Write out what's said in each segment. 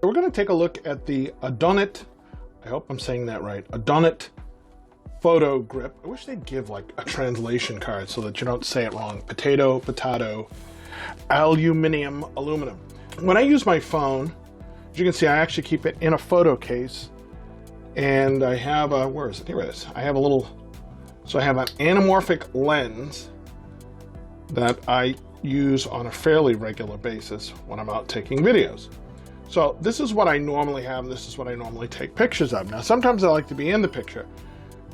We're going to take a look at the Adonit, I hope I'm saying that right, Adonit PhotoGrip. I wish they'd give like a translation card so that you don't say it wrong. Potato, aluminum. When I use my phone, as you can see, I actually keep it in a photo case, and I have a, where is it? Here it is. I have a little, so I have an anamorphic lens that I use on a fairly regular basis when I'm out taking videos. So this is what I normally have, and this is what I normally take pictures of. Now, sometimes I like to be in the picture,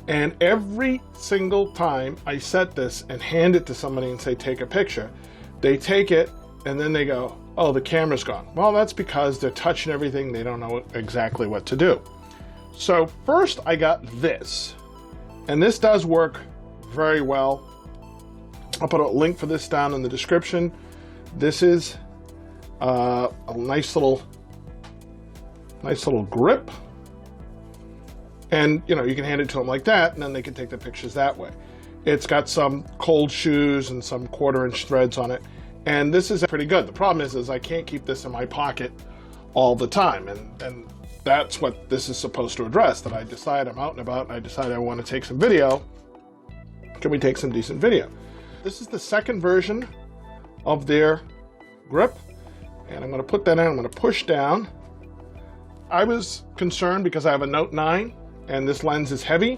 and every single time I set this and hand it to somebody and say, take a picture, they take it, and then they go, oh, the camera's gone. Well, that's because they're touching everything. They don't know exactly what to do. So first I got this, and this does work very well. I'll put a link for this down in the description. This is a nice little grip, and you know, you can hand it to them like that, and then they can take the pictures that way. It's got some cold shoes and some 1/4-inch threads on it, and this is pretty good. The problem is I can't keep this in my pocket all the time, and that's what this is supposed to address. That I decide I'm out and about, and I decide I want to take some video. Can we take some decent video? This is the second version of their grip, and I'm going to put that in. I'm going to push down. I was concerned because I have a Note 9 and this lens is heavy,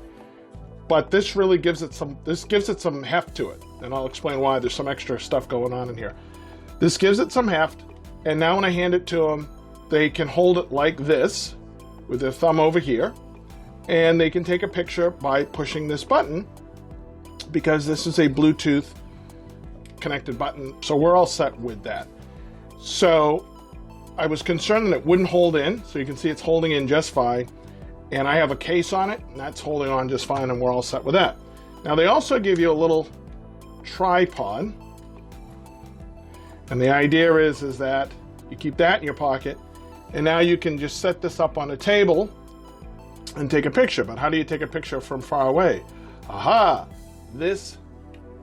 but this really gives it some heft to it, and I'll explain why. There's some extra stuff going on in here. This gives it some heft, and now when I hand it to them, they can hold it like this with their thumb over here, and they can take a picture by pushing this button, because this is a Bluetooth connected button, so we're all set with that. So I was concerned that it wouldn't hold in, so you can see it's holding in just fine, and I have a case on it, and that's holding on just fine, and we're all set with that. Now they also give you a little tripod, and the idea is that you keep that in your pocket, and now you can just set this up on a table and take a picture. But how do you take a picture from far away? Aha! This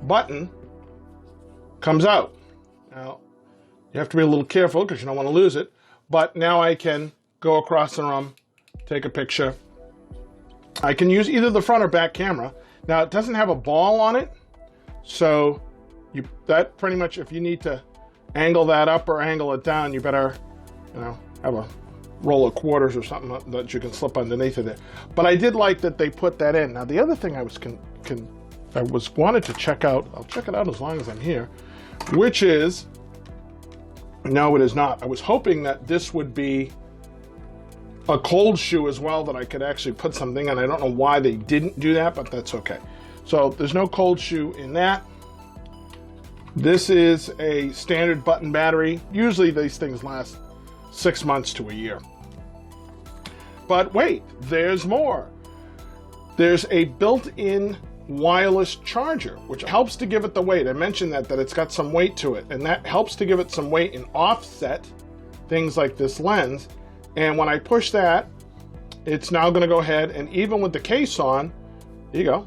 button comes out. Now, you have to be a little careful because you don't want to lose it, but now I can go across the room, take a picture. I can use either the front or back camera. Now, it doesn't have a ball on it, so that pretty much, if you need to angle that up or angle it down, you better, you know, have a roll of quarters or something that you can slip underneath of it. But I did like that they put that in. Now, the other thing I wanted to check out, I'll check it out as long as I'm here, which is, no, it is not. I was hoping that this would be a cold shoe as well, that I could actually put something in. I don't know why they didn't do that, but that's okay. So there's no cold shoe in that. This is a standard button battery. Usually these things last 6 months to a year. But wait, there's more. There's a built-in wireless charger, which helps to give it the weight. I mentioned that it's got some weight to it, and that helps to give it some weight and offset things like this lens. And when I push that, it's now going to go ahead, and even with the case on, there you go,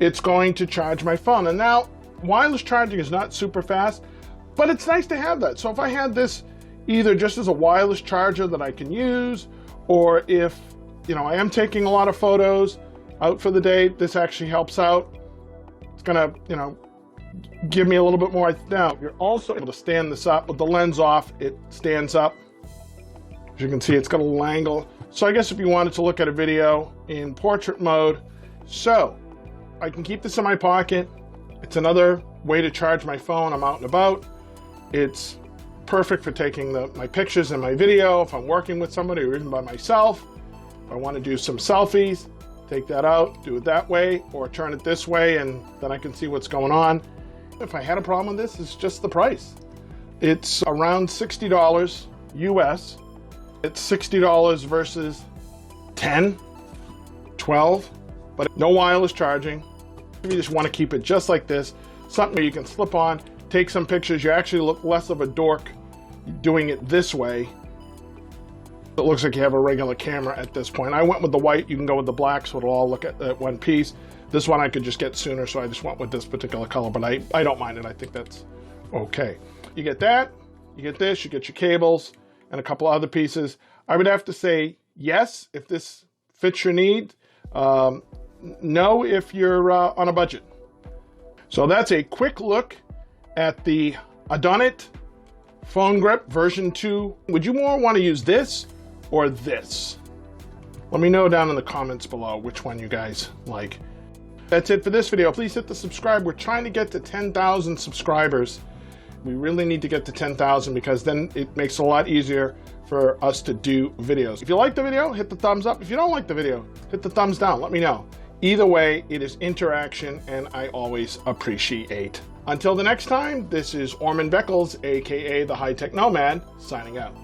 it's going to charge my phone. And now wireless charging is not super fast, but it's nice to have that. So if I had this either just as a wireless charger that I can use, or if, you know, I am taking a lot of photos out for the day, this actually helps out. It's gonna, you know, give me a little bit more. Now, you're also able to stand this up with the lens off. It stands up. As you can see, it's got a little angle. So I guess if you wanted to look at a video in portrait mode, so I can keep this in my pocket. It's another way to charge my phone. I'm out and about. It's perfect for taking my pictures and my video if I'm working with somebody or even by myself. If I want to do some selfies, take that out, do it that way, or turn it this way, and then I can see what's going on. If I had a problem with this, it's just the price. It's around $60 US. It's $60 versus 10, 12, but no wireless charging. If you just want to keep it just like this, something you can slip on, take some pictures. You actually look less of a dork doing it this way. It looks like you have a regular camera at this point. I went with the white. You can go with the black, so it'll all look at one piece. This one I could just get sooner, so I just went with this particular color, but I don't mind it. I think that's okay. You get that, you get this, you get your cables, and a couple other pieces. I would have to say yes if this fits your need. No if you're on a budget. So that's a quick look at the Adonit PhotoGrip version 2. Would you more want to use this or this? Let me know down in the comments below which one you guys like. That's it for this video. Please hit the subscribe. We're trying to get to 10,000 subscribers. We really need to get to 10,000 because then it makes it a lot easier for us to do videos. If you like the video, hit the thumbs up. If you don't like the video, hit the thumbs down. Let me know. Either way, it is interaction and I always appreciate. Until the next time, this is Orman Beckles, aka the TheHiTechNomad, signing out.